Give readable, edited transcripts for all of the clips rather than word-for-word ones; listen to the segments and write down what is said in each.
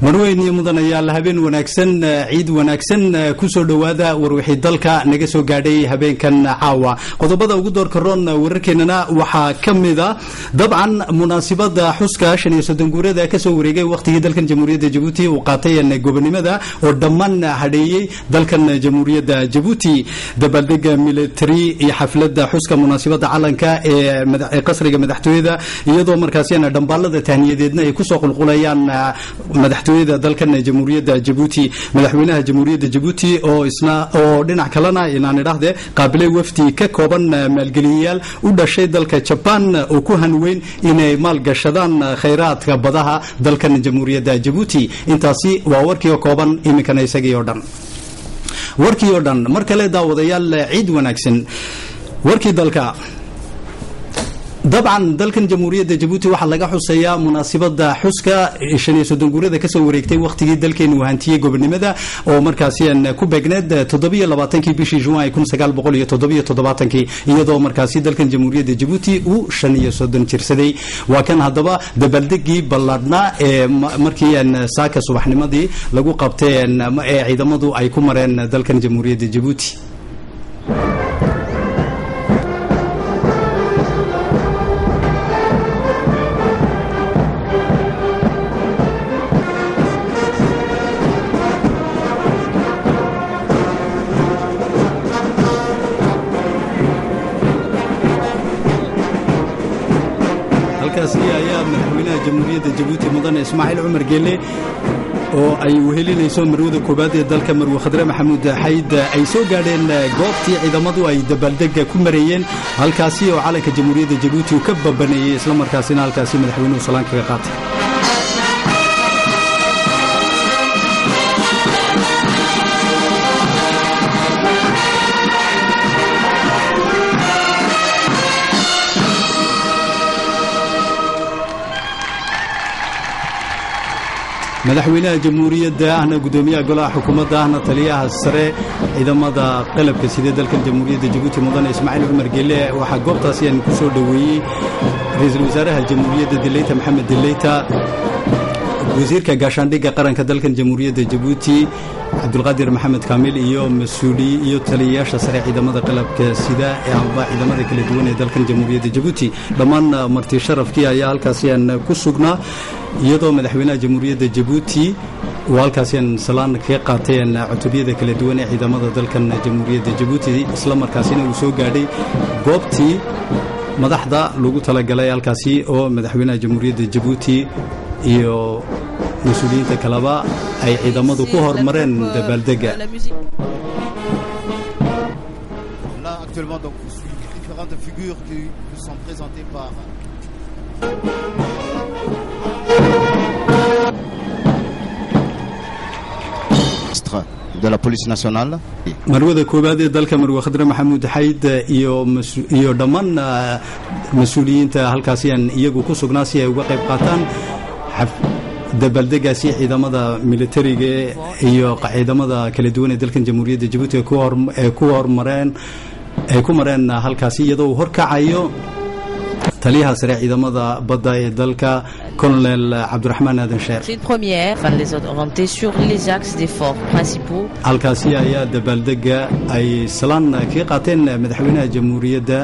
marweyn iyo mudanayaal habeen wanaagsan ciid wanaagsan ku soo dhawaada warwixii dalka naga soo gaadhay habeenkan caawa qodobada ugu doorka roon wararkeenana waxa kamida dabcan munaasabada xuska 35 guurada ka soo wareegay waqtigii dalkan Jamhuuriyadda Djibouti uu qaatay gobonimada oo dhammaan hadeeyay dalkan Jamhuuriyadda Djibouti dabaldega military iyo xafladda xuska munaasabada calanka ee qasriga madaxtooyada iyadoo markaasina dambaalada tahniyadeedna ay ku soo qulqulayaan madaxtooyada dalkan Jamhuuriyadda Djibouti madaxweynaha Jamhuuriyadda Djibouti oo isna oo dhinac kalena inaan idhaahde qaabilay wafdi ka kooban maalgeliyayaal u dhashay dalka Japan oo ku hanweyn inay maal gashadaan kheyraadka badaha dalkan Jamhuuriyadda Djibouti intaasi waa warkii oo kooban iminkana isagii oo dhan warkii oo dhan mar kale daawadayaal ciid wanaagsan warkii dalka dabcan dalkan Jamhuuriyadda Djibouti waxa laga xuseeyaa munaasabada xuska 35 guurada ka soo wareegtay waqtigii dalkeenu hantiyay gobonimada oo markaasi ku beegneed 27 bishii Juun 1977 iyadoo markaasi dalkan Jamhuuriyadda Djibouti uu 35 jirsaday waa kan hadaba dabaldegii balladna ee markii saaka subaxnimadii lagu qabtay ee ciidamadu ay ku mareen dalkan Jamhuuriyadda Djibouti madaxweynaha Jamhuuriyadda Djibouti mudane Ismaaciil Cumar Geelle oo ay wehelinayso marwada koobaad ee dalka Marwo Khadre Maxamuud Xayd ay soo gaadheen goobtii ciidamadu ay dabaldega ku mareeyeen halkaasi oo calanka Jamhuuriyadda Djibouti uu ka babaneeyay isla markaasina halkaasi madaxweynuhu salaan kaga qaatay madaxweynaha Jamhuuriyadda ahna gudoomiyaha golaha xukuumadda ahna taliyaha sare ciidamada qalabka sida dalkan Jamhuuriyadda Djibouti mudane Ismaaciil Cumar Geelle waxa goobtaasi aan ku soo dhaweeyay ra'iisul wasaaraha Jamhuuriyadda Dileeta Maxamed Dileeta wasiirka gaashaandhigga qaranka dalkan Jamhuuriyadda Djibouti Abdulqaadir Maxamed Kaamil iyo mas'uuliyiin iyo taliyayaasha sare ciidamada qalabka sida ee ciidamada kala duwan ee dalkan Jamhuuriyadda Djibouti dhammaan marti sharafkii ayaa halkaasi aan ku sugnaa iyadoo madaxweynaha Jamhuuriyadda Djibouti uu halkaasi salaan ka qaatay cutubiyada kala duwan ee ciidamada dalkan Jamhuuriyadda Djibouti isla markaasina uu soo gaadhay goobtii madaxda lagu talagalay halkaasi oo madaxweynaha Jamhuuriyadda Djibouti iyo مسؤوليين كلابا أي عدمات كهر مرن دبلدقة. Là actuellement donc vous suivez différentes figures qui vous sont présentées par de la police nationale. marwada koobaad ee dalka Marwo Khadre Maxamuud Xayd iyo dhamaan mas'uuliyiinta halkaasi iyagu ku sugnaa si ay uga qayb qaataan dabaldegasi ciidamada militariga iyo ciidamada kala duwan ee dalkan Jamhuuriyadda Djibouti ku mareen halkaasi iyadoo horkacayo taliyaha sare ciidamada badda ee dalka Colonel Abdurrahman Adan Sheer. C'est une première, enfin les orienter sur les axes des forts principaux. halkaasi ayaa dabaldega ay salaan ka qaateen madaxweynaha Jamhuuriyadda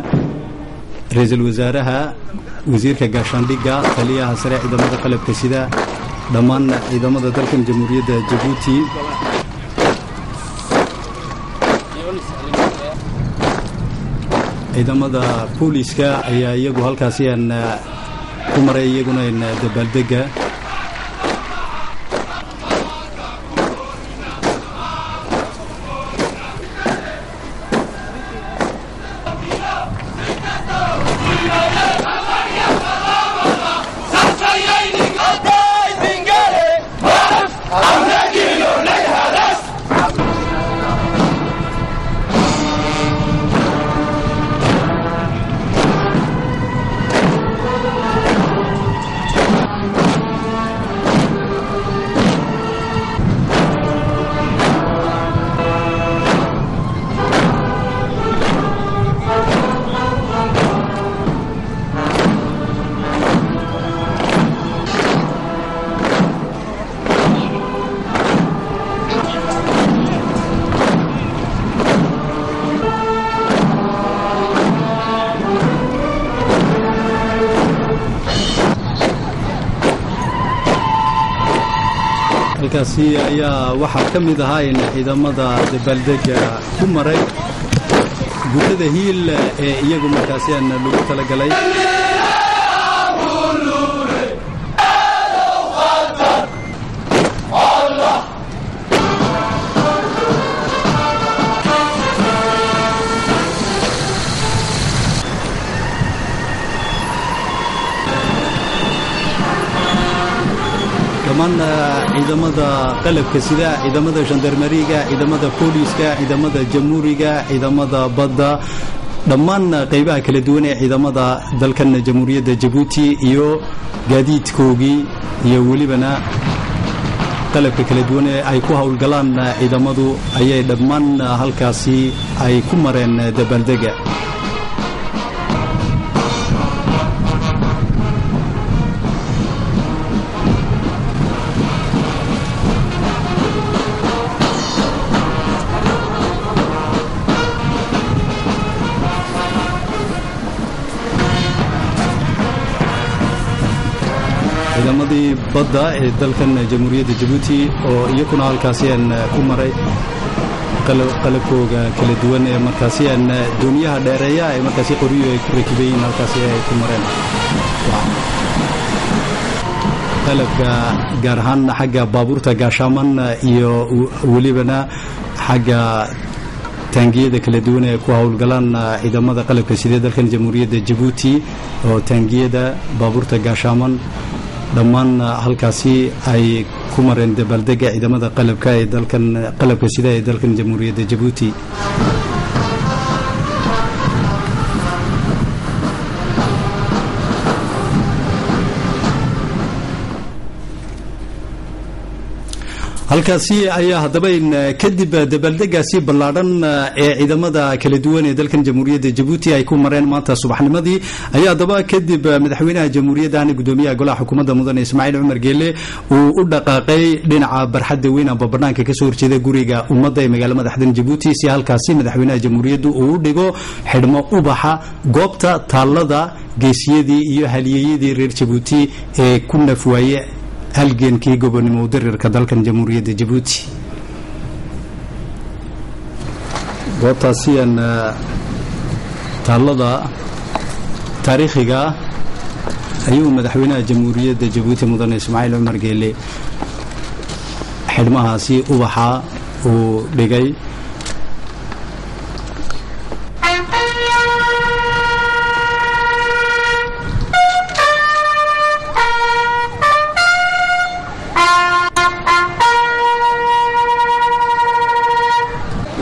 ra'iisul wasaaraha wasiirka gaashaandhigga taliyaha sare ciidamada qalabka sida dhammaan ciidamada dalkan Jamhuuriyadda Djibouti ciidamada booliska ayaa iyagu halkaasi ku maray iyaguna dabaldega halkaasi ayaa waxaa ka mid ahaa in ciidamada dabaaldega ku maray guutada hiil ee iyagu markaasi aan lagu talagalay dhammaan ciidamada qalabka sida ciidamada gendarmeriga ciidamada booliska ciidamada jamhuuriga ciidamada badda dhammaan qaybaha kala duwan ee ciidamada dalkan jamhuuriyadda Djibouti iyo gaadiidkoogii iyo welibana qalabka kala duwan ee ay ku hawlgalaan ciidamadu ayay dhammaan halkaasi ay ku mareen dabaaldega ciidamadii badda ee dalkan jamhuuriyadda Djibouti oo iyaguna halkaasi aan ku maray qalabkooga kala duwan ee markaasi aan dooniyaha dheereeya ee markaasi qoriyo ay ku rakibayeen halkaasi ay ku mareen qalabka gaar ahaan xagga baabuurta gaashaaman iyo welibana xagga taangiyada kala duwan ee ku hawlgalaan ciidamada qalabka sida dalkan jamhuuriyadda Djibouti oo taangiyada baabuurta gaashaaman dhammaan halkaasi ay ku mareen dabaaldega ciidamada qalabka ee dalkan qalabka sida ee dalkan jamhuuriyadda Djibouti halkaasi ayaa haddaba kadib dabaaldegaasi ballaadhan ee ciidamada kala duwan ee dalkan jamhuuriyadda Djibouti ay ku mareen maanta subaxnimadii ayaa haddaba kadib madaxweynaha jamhuuriyadda gudoomiyaha golaha xukuumadda mudane Ismaaciil Cumar Geele uu u dhaqaaqay dhinaca barxadda weyn ama banaanka ka soo horjeeda guriga ummadda ee magaalada madaxda Djibouti si halkaasi madaxweynaha jamhuuriyadda uu u dhigo xidhmo ubaxa goobta taalada geesiyadii iyo halyeeyadii reer Djibouti ee ku nafwaye halgeenkii gobonimo darirka dalkan jamhuuriyadda Djibouti goobtaasi aan taalada taariikhiga ayuu madaxweynaha jamhuuriyadda Djibouti mudane Ismaaciil Cumar Geele xidhmahaasi ubaxa uu dhigay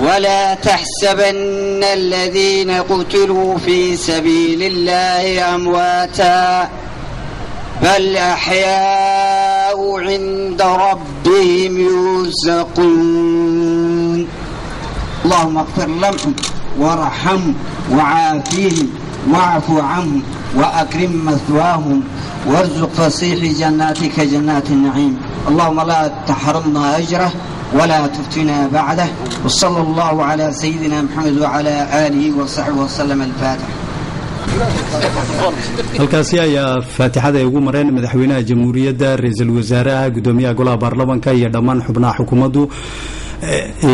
ولا تحسبن الذين قتلوا في سبيل الله أمواتا بل أحياء عند ربهم يرزقون اللهم اغفر لهم وارحمهم وعافيهم واعف عنهم وأكرم مثواهم وارزق فصيح جناتك جنات النعيم اللهم لا تحرمنا أجره ولا تفتنا بعده وصلى الله على سيدنا محمد وعلى آله وصحبه وسلم الفاتح halkaasi ayaa faatixada ay ugu mareen madaxweynaha jamhuuriyadda ra'iisul wasaaraha gudoomiyaha golaha baarlamaanka iyo dhammaan xubnaha xukuumaddu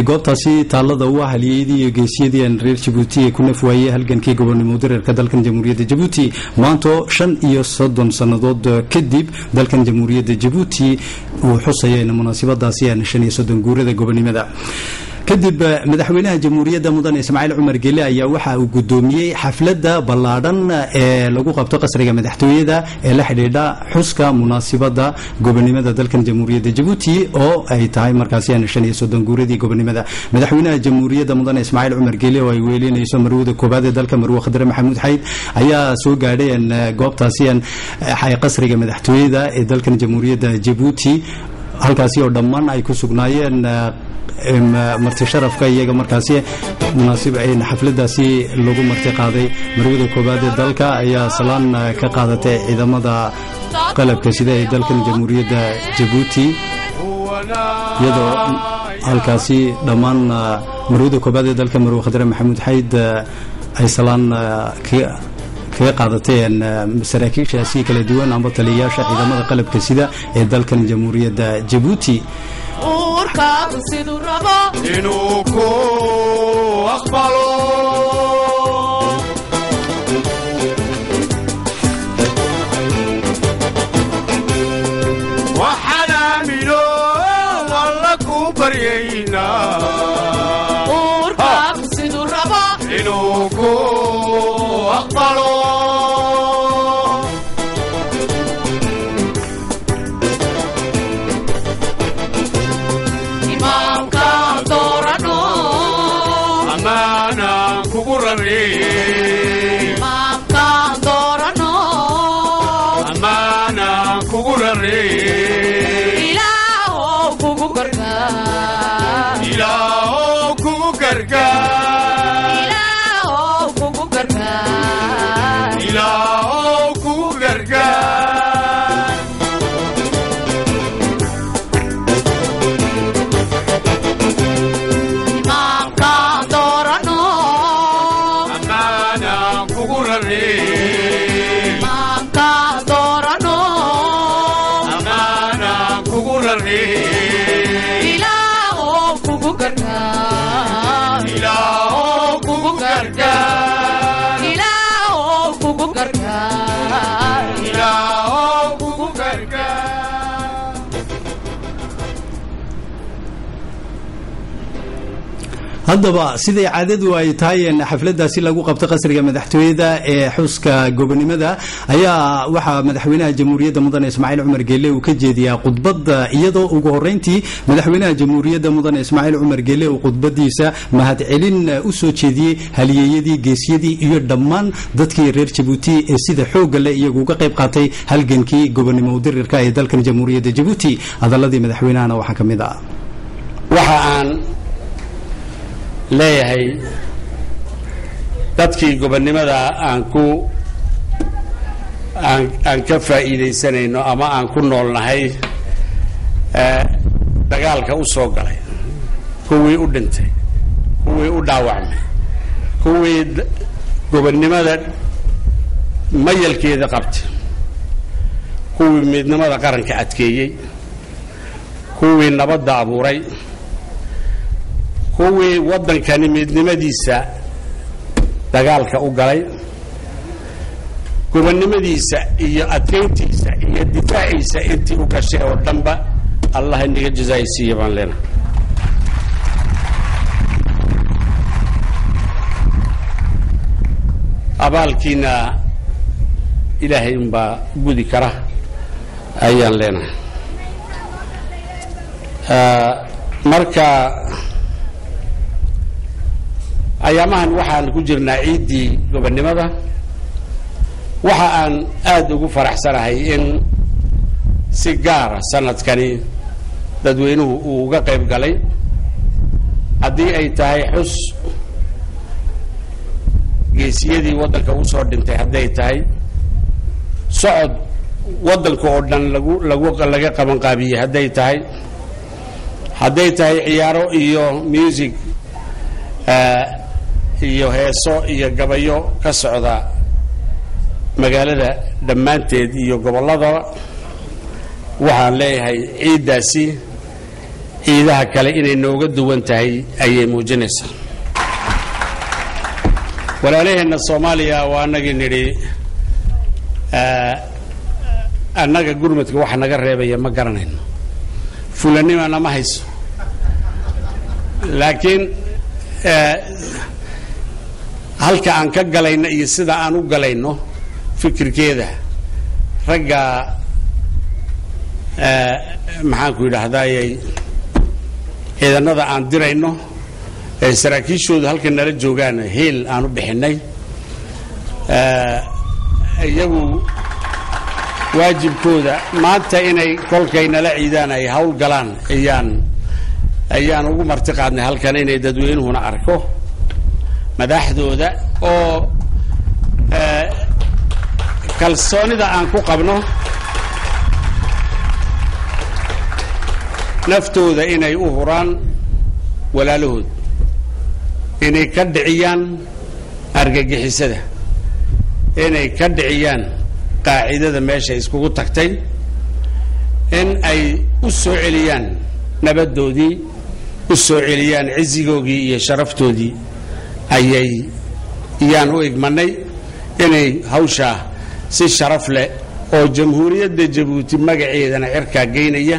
goobtaasi taalada u halyeeyadii iyo geesiyadii aan reer Djibouti ee ku nafwaayay halgankii gobonimo darirka dalkan jamhuuriyadda Djibouti maanto 35 sanadood kadib dalkan jamhuuriyadda Djibouti uu xusayay munaasabadaasi aan 35 guurada gobonimada kadib madaxweynaha jamhuuriyadda mudane Ismaaciil Cumar Geele ayaa waxa uu gudoomiyay xafladda ballaadhan ee lagu qabto qasriga madaxtooyada ee la xidhiidha xuska munaasabada gobonimada dalkan jamhuuriyadda Djibouti oo ay tahay markaasi 35 guuradii gobonimada madaxweynaha jamhuuriyadda mudane Ismaaciil Cumar Geele oo ay weelinayso marwada koobaad ee dalka marwo Khadre Maxamuud Xayd ayaa soo gaadhay goobtaasi qasriga madaxtooyada ee dalkan jamhuuriyadda Djibouti halkaasi oo dhammaan ay ku sugnaayeen marti sharafka iyaga markaasi munaasib ay xafladaasi lagu marti qaaday marwada koobaad ee dalka ayaa salaan ka qaadatay ciidamada qalabka sida ee dalkan jamhuuriyadda Djibouti iyadoo halkaasi dhammaan marwada koobaad ee dalka marwo Khadre Maxamuud Xayd ay salaan kaga qaadateen saraakiishaasi kala duwan ama taliyayaasha ciidamada qalabka sida ee dalkan jamhuuriyadda Djibouti imaamkaagu siduu rabo inuu ku aqbalo waxaan aamino alla ku baryaynaa uurkaagu siduu rabo inuu ku aqbalo imaamkaan doorano amaanaan kugu rarey imaamkaan doorano amaanaan kugu rarey ilaahow kugu gargaar ilaahow kugu gargaar ilaahow kugu gargaar ilaahow kugu gargaar imaamkaan doorano amaanaan kugu rarey imaamkaan doorano amaanaan kugu rarey ilaahow kugu gargaar ilaahow kugu gargaar ilaahow kugu gargaar ilaahow kugu gargaar haddaba siday caadadu ay tahay xafladaasi lagu qabto qasriga madaxtooyada ee xuska gobonimada ayaa waxaa madaxweynaha jamhuuriyadda mudane ismaaciil cumar geelle uu ka jeediyaa khudbadda iyadoo ugu horreyntii madaxweynaha jamhuuriyadda mudane ismaaciil cumar geelle uu khudbadiisa mahadcelin u soo jeediyey haliyeeyadii geesyadii iyo dhammaan dadkii reer jabuuti ee sida xoogga leh iyagu uga qayb qaatay halgankii gobonimo udirirka ee dalkan jamhuuriyadda jabuuti hadaladii madaxweynahana waxaa ka mid ah waxa aan leeyahay dadkii gobonnimada aan ka faa'iidaysanayno ama aan ku noolnahay dagaalka u soo galay kuwii u dhintay kuwii u dhaawacmay kuwii gobonnimada mayalkeeda qabtay kuwii midnimada qaranka adkeeyey kuwii nabadda abuuray kuwii waddankani midnimadiisa dagaalka u galay gobonnimadiisa iyo adkayntiisa iyo difaaciisa intii u gashay oo dhanba allah inaga jazaaysiiya baan leenahay abaalkiina ilaahay unbaa gudi kara ayaan leenahay marka ayaamahan waxaan ku jirnaa ciiddii gobonnimada waxa aan aad ugu faraxsanahay in si gaara sanadkani dadweynuhu uu uga qayb galay haddii ay tahay xus geesiyadii waddanka u soo dhintay hadday tahay socod waddanka oo dhan laga qabanqaabiyey hadday tahay ciyaaro iyo music iyo heeso iyo gabayo ka socda magaalada dhammaanteed iyo gobolladaba waxaan leeyahay ciiddaasi ciidaha kale inay nooga duwan tahay ayay muujinaysaa walaalaheenna soomaaliya waa annagii nidhi annaga gurmadka waxa naga reebaya ma garanayno fulanimana ma hayso laakiin halka aan ka galayno iyo sida aan u galayno fikirkeeda ragga maxaanku yidhaahdayy ciidanada aan dirayno ee saraakiishoodu halka nala joogaan heel aan u bixinay iyagu waajibkooda maanta inay kolkay nala ciidaan ay hawl galaan ayaan ugu marti qaadnay halkan inay dadweynuhuna arko madaxdooda oo kalsoonida aan ku qabno naftooda inay u huraan walaalahood inay ka dhiciyaan argagixisada inay ka dhiciyaan qaacidada meesha iskugu tagtay in ay u soo celiyaan nabadoodii u soo celiyaan cizigoogii iyo sharaftoodii ayaan u igmanay inay hawshaa si sharaf leh oo jamhuuriyadda Jabuuti magaceedana cirkaa geynaya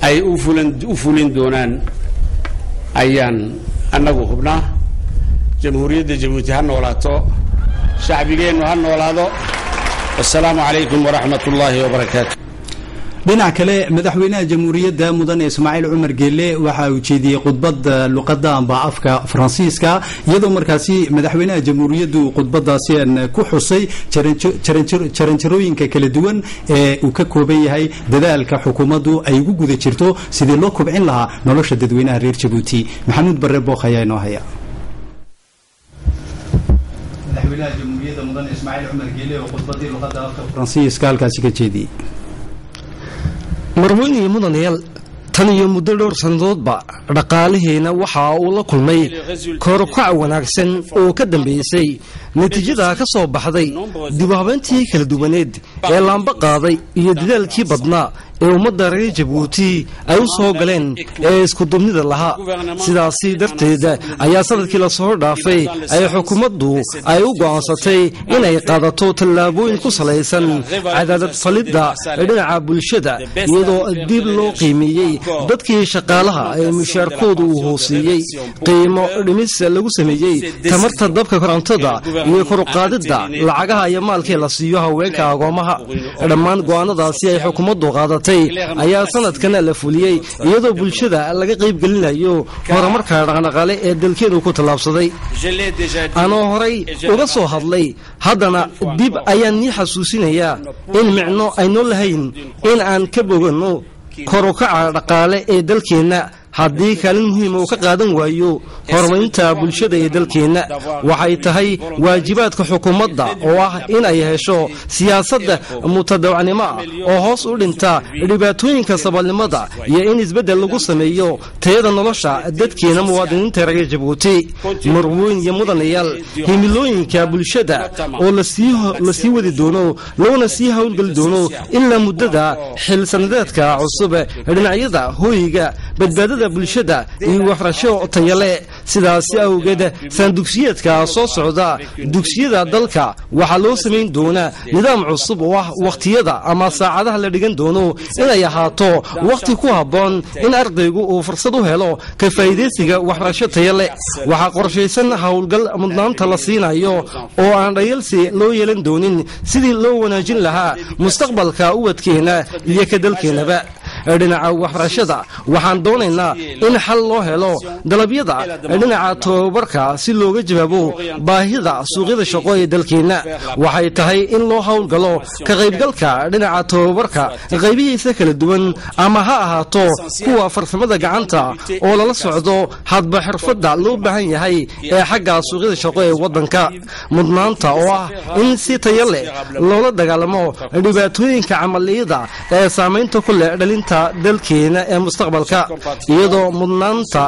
ay u fulin doonaan ayaan annagu hubnaa. jamhuuriyadda Jabuuti ha noolaato, shacbigeennu ha noolaado. assalaamu calaykum waraxmatullaahi wabarakaatu. dhinac kale madaxweynaha jamhuuriyadda mudane Ismaaciil Cumar Geelle waxa uu jeediyay khudbad luqadda amba afka Faransiiska iyadoo markaasi madaxweynaha jamhuuriyaddu khudbadaasi ku xusay jaranjarooyinka kala duwan ee uu ka kooban yahay dadaalka xukuumaddu ay ugu guda jirto sidii loo kobcin lahaa nolosha dadweynaha reer Jabuuti. maxamuud barre booq ayaa inoo haya. madaxweynaha jamhuuriyadda mudane Ismaaciil Cumar Geelle oo khudbadii luqadda afka Faransiiska halkaasi ka jeediyay. marweyne mudanayaal tan iyo muddo dhowr sannadoodba dhaqaalaheena waxa uu la kulmay korokac wanaagsan oo ka dambeysay natiijada ka soo baxday dib u habeyntii kala duwaneed ee laamba qaaday iyo dadaalkii badnaa ee ummadda reer Jabuuti ay u soo galeen ee isku duubnida lahaa. sidaasi darteed ayaa sanadkii la soo dhaafay ay xukuumaddu ay u go'aansatay inay qaadato tallaabooyin ku salaysan cadaalad falidda dhinaca bulshada iyadoo dib loo qiimeeyey dadkii shaqaalaha ee mushaarkoodu uu hooseeyey, qiimo dhimis lagu sameeyey tamarta dabka korontada iyo kor u qaadidda lacagaha iyo maalkii la siiyo haweenka agoomaha. dhammaan go'aanadaasi ay xukuumaddu qaadatay ayaa sanadkan la fuliyey iyadoo bulshada laga qayb gelinayo horumarka dhaqaale ee dalkeenu ku tallaabsaday. anoo horay uga soo hadlay haddana dib ayaan nii xasuusinayaa in micno aynu lahayn in aan ka boganno kor u kaca dhaqaale ee dalkeenna haddii kaalin muhiima uu ka qaadan waayo horumarinta bulshada ee dalkeenna. waxay tahay waajibaadka xukuumadda oo ah inay hesho siyaasadda mutadawacnimo ah oo hoos u dhinta dhibaatooyinka saboolnimada iyo in isbeddel lagu sameeyo tayada nolosha dadkeena muwaadiniinta reer Jabuuti. marweyn iyo mudanayaal, himilooyinka bulshada oo la sii wadi doono loona sii hawlgeli doono ilaa muddada xil sanadeedka cusub dhinacyada hooyiga, badbaadada bulshada iyo waxbarasho tayo leh. sidaasi awgeed sanduuqsiyeedka soo socda dugsiyada dalka waxaa loo samayn doonaa nidaam cusub oo ah waqtiyada ama saacadaha la dhigan doono inay ahaato waqti ku habboon in ardaygu uu fursad u helo ka faa'iidaysiga waxbarasho tayo leh. waxaa qorshaysan howlgal mudnaanta la siinayo oo aan dhayalsi loo yeelan doonin sidii loo wanaajin lahaa mustaqbalka ubadkeena iyo ka dalkeenaba. dhinaca waxbarashada waxaan doonaynaa in xal loo helo dalabyada dhinaca tababarka si looga jawaabo baahida suuqyada shaqo ee dalkeenna. waxay tahay in loo howlgalo ka qaybgalka dhinaca tababarka qaybihiisa kala duwan ama ha ahaato kuwa farsamada gacanta oo lala socdo hadba xirfadda loo baahan yahay ee xagga suuqyada shaqo ee waddanka. mudnaanta oo ah in si tayo leh loola dagaalamo dhibaatooyinka camaliyada ee saamaynta ku leh dhalinta dalkeena ee mustaqbalka, iyadoo mudnaanta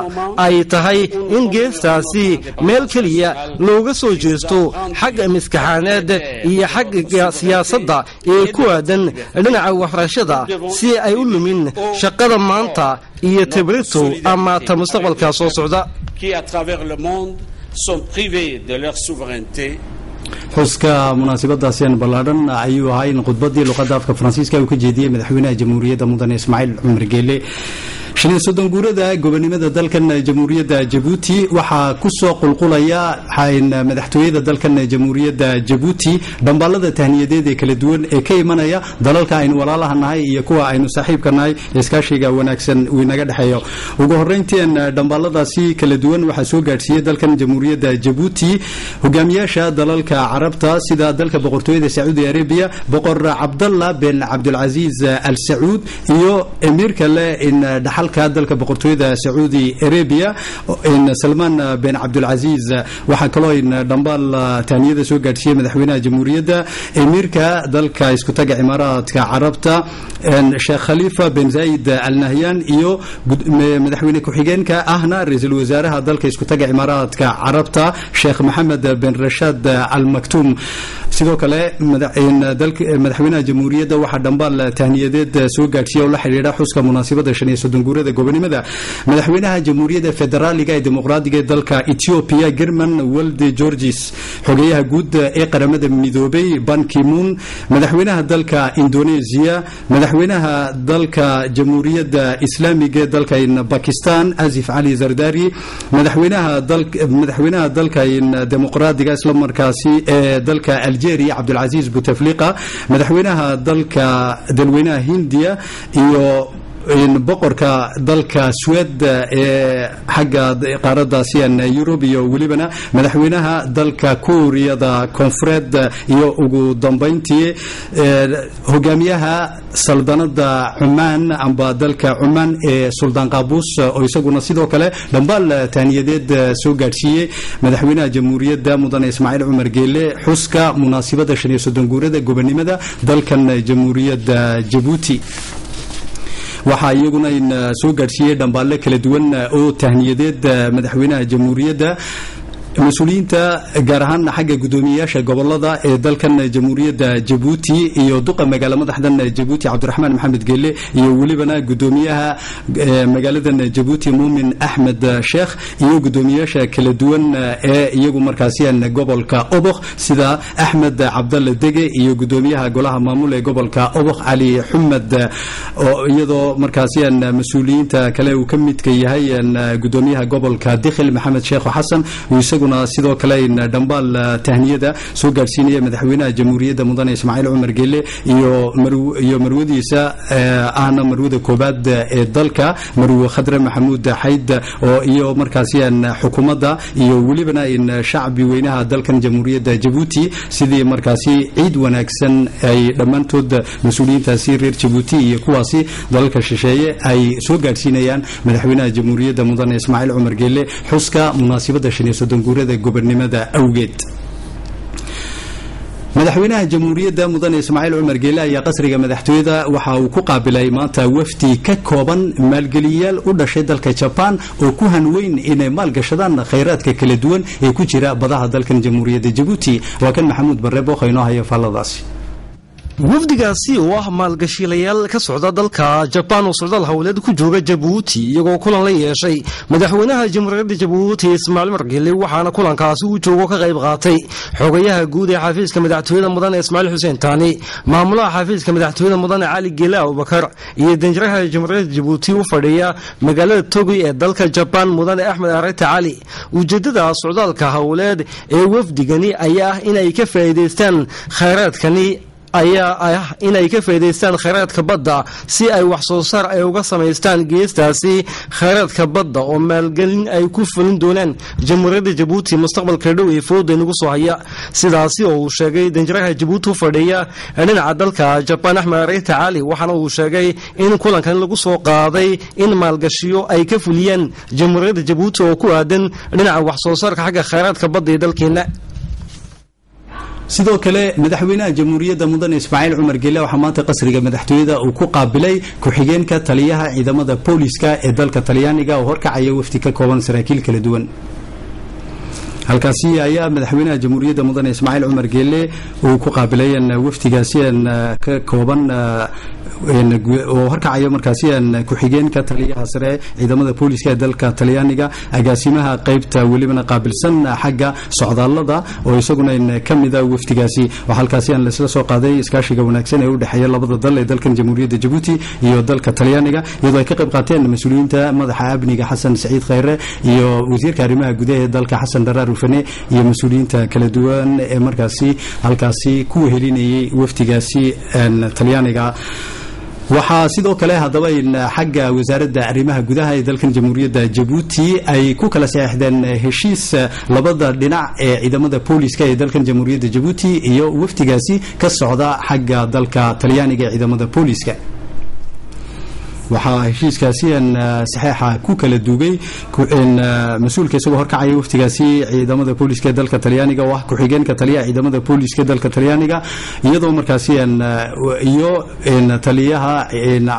ay tahay in geestaasi meel keliya looga soo jeesto xagga maskaxaaneed iyo xagga siyaasadda ee ku aadan dhinaca waxbarashada si ay u lumin shaqada maanta iyo tabrito ama ta mustaqbalka soo socda. xuska munaasabadaasian ballaadhan ayuu ahaa in khudbadii luqadda afka Faransiiska uu ka jeediyay madaxweynaha jamhuuriyadda mudane Ismaaciil Cumar Geelle. 30 guurada gobonimada dalkan jamhuuriyadda Jabuuti waxaa ku soo qulqulaya madaxtooyada dalkan jamhuuriyadda Jabuuti dambaalada tahniyadeed ee kala duwan ee ka imanaya dalalka aynu walaalaha nahay iyo kuwa aynu saaxiibka nahay iskaashiga wanaagsan uu inaga dhaxeeyo. ugu horeyntii dambaaladaasi kala duwan waxaa soo gaarsiiyay dalkan jamhuuriyadda Jabuuti hogaamiyaasha dalalka carabta sida dalka boqortooyada Saudi Arabia boqor Abdullah bin Abdul Aziz Al Saud iyo emirka le in dhaxalka dalka boqortooyada Saudi Arabia in Salman bin Abdul Aziz. waxa kaloo in dambaal taaniyada soo gaarsiiyay madaxweynaha jamhuuriyadda emirka dalka isku taga Imaaraadka Carabta Sheikh Khalifa bin Zayed Al Nahyan iyo madaxweyne ku-xigeenka ahna ra'iisul wasaaraha dalka isku taga Imaaraadka Carabta Sheikh Mohammed bin Rashad Al Maktoum. sidoo kale madaxweynaha jamhuuriyadda waxa dambaal taaniyadeed soo gaarsiiyay oo la xiriira xuska munaasabada 35 guurada gobonimada madaxweynaha jamhuuriyadda federaaliga ee dimuqraadiga ee dalka Ethiopia German Welde Georges xogeyaha guud ee qaramada midoobay Ban Ki-moon madaxweynaha dalka Indonesia madaxweynaha dalka jamhuuriyadda islaamiga ee dalka Pakistan Asif Ali Zardari madaxweynaha dalka dimuqraadiga isla markaasi ee dalka Algeria Abdulaziz Bouteflika madaxweynaha dalka dalweynaha Hindiya iyo boqorka dalka Sweden ee xagga qaaradda Yurub iyo welibana madaxweynaha dalka Kuuriyada Koonfureed iyo ugu dambeyntii hogaamiyaha saldanada Oman amba dalka Oman ee Sultan Qaboos oo isaguna sidoo kale dhambaal taaniyadeed soo gaarsiiyay madaxweynaha jamhuuriyadda mudane Ismaaciil Cumar Geele xuska munaasabada 35 guurada gobonimada dalkan jamhuuriyadda Djibouti waxa iyaguna in soo gaarsiiyay dhambaale kala duwan oo tahniyadeed madaxweynaha jamhuuriyadda مسؤولينتا gaarahaan xagga gudoomiyaasha gobolada ee dalkan jamhuuriyadda Djibouti iyo duqa magaalada madaxdan Djibouti Cabdiraxmaan Maxamed Geelle iyo welibana gudoomiyaha magaalada Djibouti Muumin Ahmed Sheekh iyo gudoomiyaasha kala duwan ee iyagu markaasi gobolka Obokh sida Ahmed Abdalla Dege iyo gudoomiyaha golaha maamul ee gobolka Obokh Ali Ahmed oo iyadoo markaasi mas'uuliyiinta kale uu ka mid ka yahay gudoomiyaha gobolka Dikhil Maxamed Sheekh Xasan sidoo kale in dhambaal tahniyada soo gaarsiinaya madaxweynaha jamhuuriyadda mudane Ismaaciil Cumar Geelle iyo marwadiisa ahna marwada koobaad ee dalka marwo Khadra Maxamuud Xayd oo iyo markaasi xukuumadda iyo welibana in shacbi weynaha dalkan jamhuuriyadda Djibouti sidii markaasi ciid wanaagsan ay dhamaantood mas'uuliyiintaasi reer Djibouti iyo kuwaasi dalalka shisheeye ay soo gaarsiinayaan madaxweynaha jamhuuriyadda mudane Ismaaciil Cumar Geelle xuska munaasabada 35 guurada gobonimada awgeed madaxweynaha jamhuuriyadda mudane Ismaaciil Cumar Geelle ayaa qasriga madaxtooyada waxa uu ku qaabilay maanta wafdi ka kooban maalgeliyaal u dhashay dalka Japan oo ku hanweyn inay maalgashadaan kheyraadka kala duwan ee ku jira badaha dalkan jamhuuriyadda Djibouti waa kan Maxamuud Barre Bookhayno haya faladaasi wafdigaasi oo ah maalgashiilayaal ka socda dalka Japan oo socdaal hawleed ku jooga Djibouti iyagoo kulan la yeeshay madaxweynaha jamhuuriyadda Djibouti Ismaaciil Cumar Geelle waxaana kulankaasi uu joogo ka qayb qaatay xogayaha guud ee xafiiska madaxtooyada mudane Ismaaciil Xuseen Taani maamulaha xafiiska madaxtooyada mudane Cali Geelle Abubakar iyo danjiraha jamhuuriyadda Djibouti u fadhiya magaalada Togo ee dalka Japan mudane Axmed Arete Cali ujeedada socdaalka hawleed ee wafdigani ayaa ah inay ka faa'iideystaan kheyraadkani inay ka faa'iideystaan kheyraadka badda si ay wax soo saar ay uga sameystaan geestaasi kheyraadka badda oo maalgelin ay ku fulin doonaan jamhuuriyadda Djibouti mustaqbalka dhow ee fooda nagu soo haya sidaasi oo uu sheegay danjiraha Djibouti u fadhiya dhinaca dalka Japan Axmed Arete Cali waxaana uu sheegay in kulankan lagu soo qaaday in maalgashiyo ay ka fuliyaan jamhuuriyadda Djibouti oo ku aadan dhinaca wax soo saarka xagga kheyraadka badda ee dalkeena sidoo kale madaxweynaha jamhuuriyadda mudane Ismaaciil Cumar Geelle waxa maanta qasriga madaxtooyada uu ku qaabilay ku-xigeenka taliyaha ciidamada booliska ee dalka Talyaaniga oo horkacaya wafdi ka kooban saraakiil kala duwan halkaasi ayaa madaxweynaha jamhuuriyadda mudane Ismaaciil Cumar Geelle uu ku qaabilay wafdigaasi ka kooban oo horkacaya markaasi ku-xigeenka taliyaha sare ciidamada booliska ee dalka Talyaaniga agaasimaha qaybta welibana qaabilsan xagga socdaalada oo isaguna kamid ah wafdigaasi waxa halkaasi la isla soo qaaday iskaashiga wanaagsan ee u dhaxeeya labada dal ee dalkan jamhuuriyadda Djibouti iyo dalka Talyaaniga iyadoo ay ka qayb qaateen mas'uuliyiinta madaxa amniga Xasan Saciid Khayre iyo wasiirka arrimaha gudaha ee dalka Xasan Daraar Ufane iyo mas'uuliyiinta kala duwan ee markaasi halkaasi ku helinayay wafdigaasi Talyaaniga waxaa sidoo kale hadaba in xagga wasaaradda arrimaha gudaha ee dalkan jamhuuriyadda Djibouti ay ku kala saxeexdeen heshiis labada dhinac ee ciidamada booliska ee dalkan jamhuuriyadda Djibouti iyo wafdigaasi ka socda xagga dalka Talyaaniga ee ciidamada booliska waxaa heshiiskaasi saxeexa ku kala duugay mas'uulka isagoo horkacaya waftigaasi ciidamada booliska dalka Talyaaniga oo ah ku-xigeenka taliyaha ciidamada booliska dalka Talyaaniga iyadoo markaasi iyo taliyaha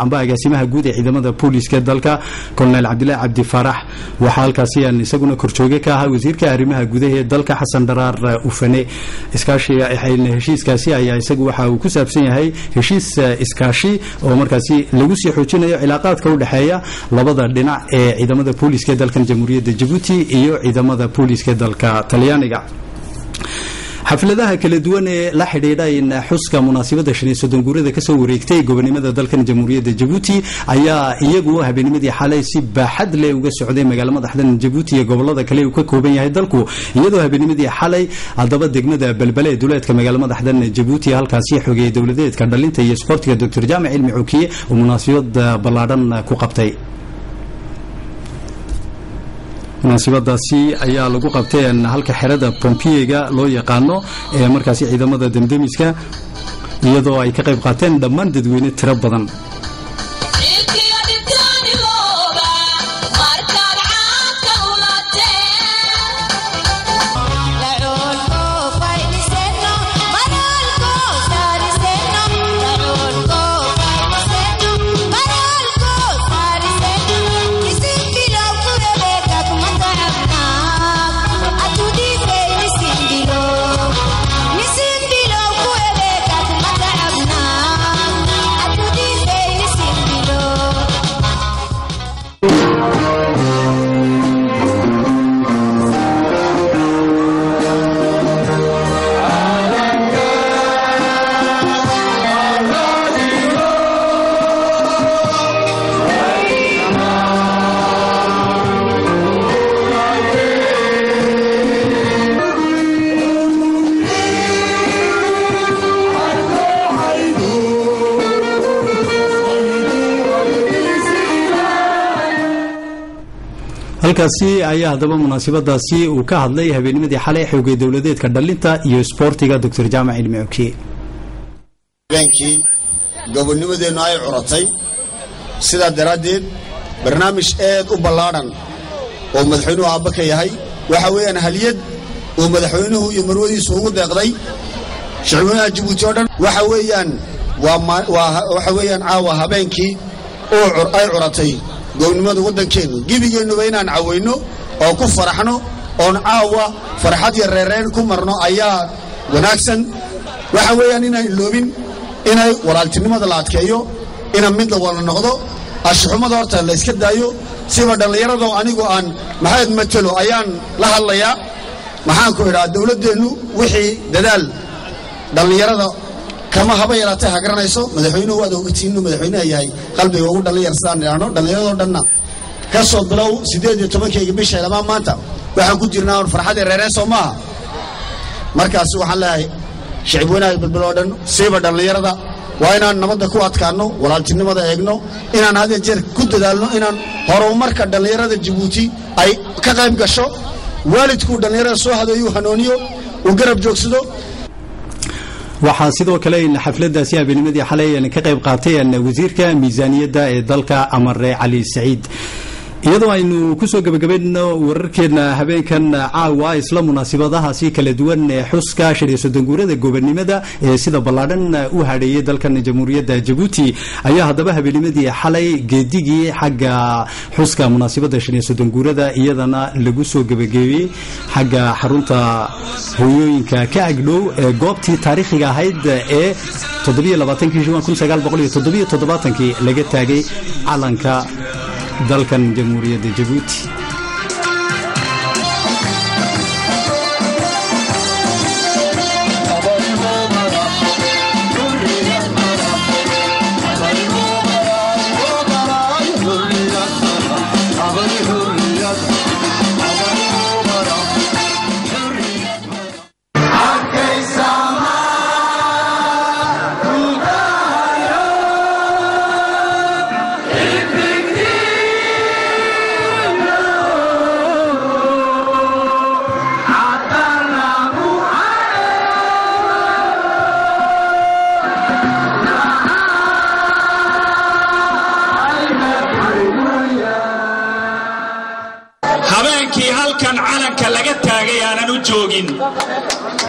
amba agaasimaha guud ee ciidamada booliska dalka Colonel Cabdilaahi Cabdi Farax waxa halkaasi isaguna korjooge ka ahaa wasiirka arrimaha gudaha ee dalka Xasan Daraar Ufane heshiiskaasi ayaa isagu waxa uu ku saabsan yahay heshiis iskaashi oo markaasi lagu sii xoojinayo cilaaqaadka u dhaxeeya labada dhinac ee ciidamada booliska dalkan jamhuuriyadda Djibouti iyo ciidamada booliska dalka Talyaaniga. xafladaha kala duwan ee la xidhiidha in xuska munaasabada 35 guurada ka soo wareegtay gobonimada dalkan jamhuuriyadda Djibouti ayaa iyagu habeennimadii xalay si baaxad leh uga socday magaalada madaxda Djibouti iyo gobolada kale uu ka kooban yahay dalku iyadoo habeennimadii xalay hadaba degmada balbale duleedka magaalada madaxda Djibouti halkaasi xogay dawladeedka dhalinta iyo sportiga Dr. Jaamac Cilmi Cukiye oo munaasabad ballaadhan ku qabtay. munaasabadaasi ayaa lagu qabtay halka xerada Pompiega loo yaqaano ee markaasi ciidamada damdamiska iyadoo ay ka qayb qaateen dhammaan dadweyne tiro badan. halkaasi ayaa hadaba munaasabadaasi uu ka hadlay habeennimadii xalay xoogay dawladeedka dhalinta iyo sportiga Dr. Jaamac Cilmi Cukiye. beenkii gobonimadeenu ay curatay sida daraadeed barnaamij aad u ballaaran oo madaxweynuhu aabba ka yahay waxa weeyaan haliyad oo madaxweynuhu iyo marwadiisu ugu deeqday shacabweynaha Djibouti oo dhan waxa weeyaan caawa habeenkii oo ay curatay gobonimada waddankeenu gibigeenuba inaan caweyno oo ku faraxno oon caawa farxad iyo reereen ku marno ayaa wanaagsan. waxa weeyaan inaan iloobin inay walaaltinimada la adkeeyo inaan mid la wada noqdo ashxumada horta la iska daayo siba dhalinyarada anigu aan maxamed matalo ayaan la hadlayaa maxaan ku idhaa dawladdeenu wixii dadaal dhalinyarada kama haba yaraatay ha garanayso madaxweynuhu waad ogtiinno madaxweynaha yahay qalbiga ugu dhalinyar sidaan idhaahno dhallinyaradoo dhanna ka soo bilow 18 bisha ilaa maanta waxaan ku jirnaa farxad reereen soo maaha markaas waxaan leeyahay shacabweynaha balbaloo dhan siiba dhalinyarada waa inaan nabadda ku adkaano walaaltinimada eegno inaan had iyo jeer ku dadaalno inaan horumarka dhalinyarada Djibouti ay ka qayb gasho waalidku dhalinyarada soo hadeeyo hanooniyo uu garab joogsado. waxaa sidoo kale in xafladaasi habeennimadii xalay ka qayb qaatay wasiirka miisaaniyadda ee dalka Amare Cali Saciid iyadoo aynu ku soo gabagabayno wararkeena habeenkan caawa isla munaasabadahaasi kala duwan ee xuska 35 guurada gobonimada ee sida ballaadhan u hadheeyay dalkan jamhuuriyadda Djibouti ayaa hadaba habeennimadii xalay geedigii xagga xuska munaasabada 35 guurada iyadana lagu soo gabagabeeyay xagga xarunta hooyooyinka ka agdhow ee goobtii taariikhiga ahayd ee 27 Juun 1977 laga taagay calanka dalkan jamhuuriyadda Djibouti.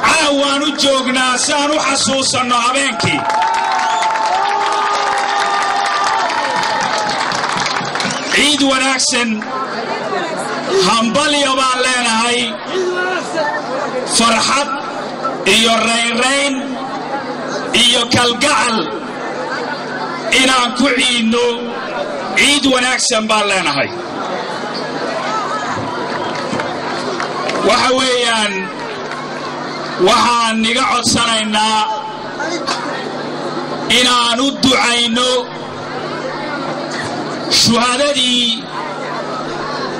caawaan u joognaa si aan u xasuusanno habeenkii ciid wanaagsan hambalyo baan leenahay farxad iyo reynreyn iyo kalgacal inaan ku ciidno ciid wanaagsan baan leenahay waxa weeyaan waxaan niga codsanaynaa inaan u ducayno shuhadadii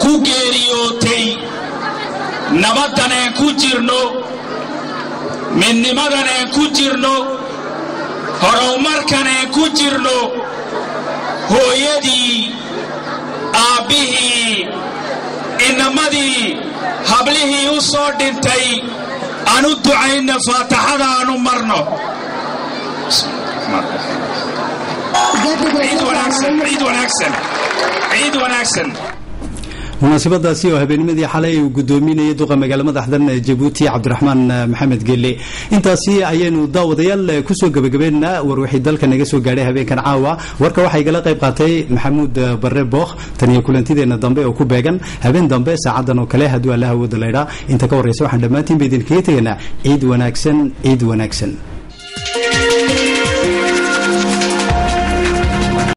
ku geeriyootay nabaddan aan ku jirno midnimadan aan ku jirno horumarkan aan ku jirno hooyadii aabbihii inamadii hablihii u soo dhintay aan u ducayno faataxada aan u marno ciid wanaagsan ciid wanaagsan ciid wanaagsan munaasabadaasi oo habeennimadii xalay uu gudoominayay duqa magaala madaxdan Djibouti Cabdiraxmaan Maxamed Gelle intaasi ayaynu daawadayaal ku soo gabagabeynaa warwixii dalka naga soo gaaray habeenkan caawa warka waxa igala qayb qaatay Maxamuud Barre Booq tan iyo kulantideena dambe oo ku beegan habeen dambe saacadan oo kale haduu Allah wada leeyahay inta ka horeysa waxaan dhamaantiin idin kaga tegaynaa ciid wanaagsan